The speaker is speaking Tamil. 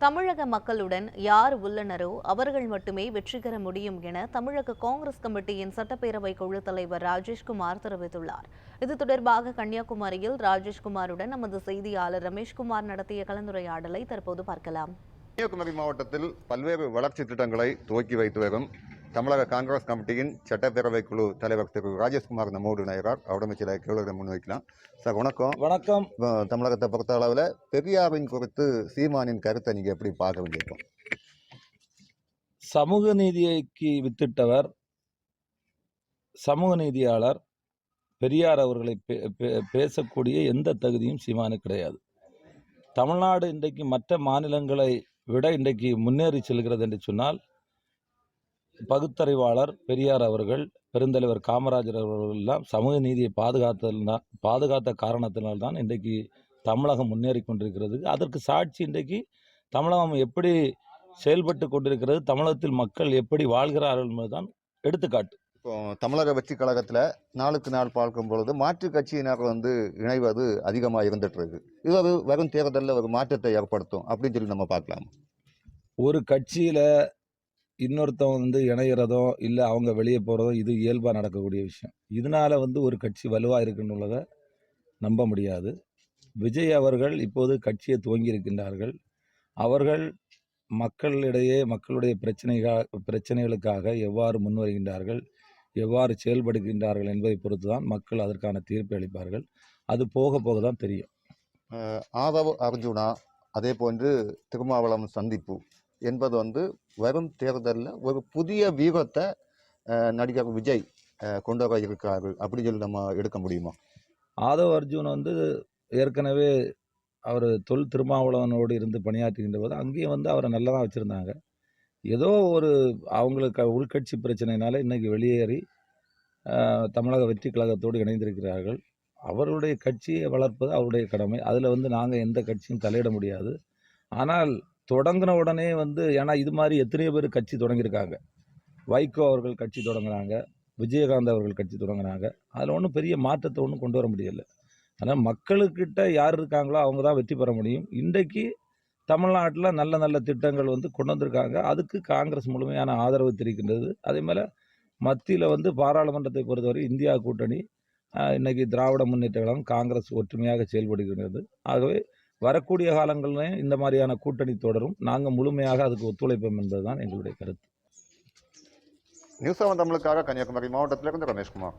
தமிழக மக்களுடன் யார் உள்ளனரோ அவர்கள் மட்டுமே வெற்றி பெற முடியும் என தமிழக காங்கிரஸ் கமிட்டியின் சட்டப்பேரவை குழு தலைவர் ராஜேஷ்குமார் தெரிவித்துள்ளார். இது தொடர்பாக கன்னியாகுமரியில் ராஜேஷ்குமாருடன் நமது செய்தியாளர் ரமேஷ்குமார் நடத்திய கலந்துரையாடலை தற்போது பார்க்கலாம். கன்னியாகுமரி மாவட்டத்தில் பல்வேறு வளர்ச்சி திட்டங்களை துவக்கி வைத்து வரும் தமிழக காங்கிரஸ் கமிட்டியின் சட்டப்பேரவை குழு தலைவர் திரு ராஜேஷ்குமார் நம்மோடு இணைகிறார். அவரிடம் சில கேள்விகளை முன்வைக்கலாம். சார் வணக்கம். வணக்கம். தமிழகத்தை பொறுத்த அளவில் பெரியாரின் குறித்து சீமானின் கருத்தை நீங்கள் எப்படி பார்க்க வேண்டியிருக்கும்? சமூக நீதிக்கு வித்திட்டவர், சமூக நீதியாளர் பெரியார் அவர்களை பேசக்கூடிய எந்த தகுதியும் சீமானுக்கு கிடையாது. தமிழ்நாடு இன்றைக்கு மற்ற மாநிலங்களை விட இன்றைக்கு முன்னேறி செல்கிறது என்று சொன்னால் பகுத்தறிவாளர் பெரியார் அவர்கள், பெருந்தலைவர் காமராஜர் அவர்கள் எல்லாம் சமூக நீதியை பாதுகாத்த காரணத்தினால்தான் இன்றைக்கு தமிழகம் முன்னேறி கொண்டிருக்கிறது. அதற்கு சாட்சி இன்றைக்கு தமிழகம் எப்படி செயல்பட்டு கொண்டிருக்கிறது, தமிழகத்தில் மக்கள் எப்படி வாழ்கிறார்கள் என்பதுதான் எடுத்துக்காட்டு. இப்போ தமிழக வெற்றி கழகத்தில் நாளுக்கு நாள் பார்க்கும் பொழுது மாற்று கட்சியினர் இணைவது அதிகமாக இருந்துட்டு இருக்கு. இது வரும் தேர்தலில் ஒரு மாற்றத்தை ஏற்படுத்தும் அப்படின்னு சொல்லி நம்ம பார்க்கலாம். ஒரு கட்சியில் இன்னொருத்தவங்க இணைகிறதோ இல்லை அவங்க வெளியே போகிறதோ இது இயல்பாக நடக்கக்கூடிய விஷயம். இதனால் ஒரு கட்சி வலுவாக இருக்குன்றதை நம்ப முடியாது. விஜய் அவர்கள் இப்போது கட்சியை துவங்கி இருக்கின்றார்கள். அவர்கள் மக்களிடையே மக்களுடைய பிரச்சனைகளுக்காக எவ்வாறு முன்வருகின்றார்கள், எவ்வாறு செயல்படுகின்றார்கள் என்பதை பொறுத்து தான் மக்கள் அதற்கான தீர்ப்பை அளிப்பார்கள். அது போக போக தான் தெரியும். ஆதவ் அர்ஜுனா அதே போன்று திருமாவளவன் சந்திப்பு என்பது வரும் தேர்தலில் ஒரு புதிய வீரத்தை நடிகர் விஜய் கொண்டு வர இருக்காரு அப்படின்னு சொல்லி நம்ம எடுக்க முடியுமா? ஆதவ் அர்ஜுன் ஏற்கனவே அவர் திருமாவளவனோடு இருந்து பணியாற்றுகின்ற போது அங்கேயும் அவரை நல்லா தான் வச்சுருந்தாங்க. ஏதோ ஒரு அவங்களுக்கு உள்கட்சி பிரச்சனைனால இன்றைக்கி வெளியேறி தமிழக வெற்றி கழகத்தோடு இணைந்திருக்கிறார்கள். அவருடைய கட்சியை வளர்ப்பது அவருடைய கடமை. அதில் நாங்கள் எந்த கட்சியும் தலையிட முடியாது. ஆனால் தொடங்கின உடனே ஏன்னா இது மாதிரி எத்தனையோ பேர் கட்சி தொடங்கியிருக்காங்க. வைகோ அவர்கள் கட்சி தொடங்குறாங்க, விஜயகாந்த் அவர்கள் கட்சி தொடங்குறாங்க. அதில் ஒன்றும் பெரிய மாற்றத்தை ஒன்றும் கொண்டு வர முடியலை. ஆனால் மக்களுக்கிட்ட யார் இருக்காங்களோ அவங்க தான் வெற்றி பெற முடியும். இன்றைக்கு தமிழ்நாட்டில் நல்ல நல்ல திட்டங்கள் கொண்டு வந்திருக்காங்க. அதுக்கு காங்கிரஸ் முழுமையான ஆதரவு தெரிவிக்கின்றது. அதே மாதிரி மத்தியில் பாராளுமன்றத்தை பொறுத்தவரை இந்தியா கூட்டணி இன்றைக்கி திராவிட முன்னேற்ற கழகம் காங்கிரஸ் ஒற்றுமையாக செயல்படுகின்றது. ஆகவே வரக்கூடிய காலங்களில் இந்த மாதிரியான கூட்டணி தொடரும். நாங்கள் முழுமையாக அதுக்கு ஒத்துழைப்போம் என்பதுதான் எங்களுடைய கருத்து. நியூஸ் 7 தமிழுக்காக கன்னியாகுமரி மாவட்டத்திலிருந்து ரமேஷ்குமார்.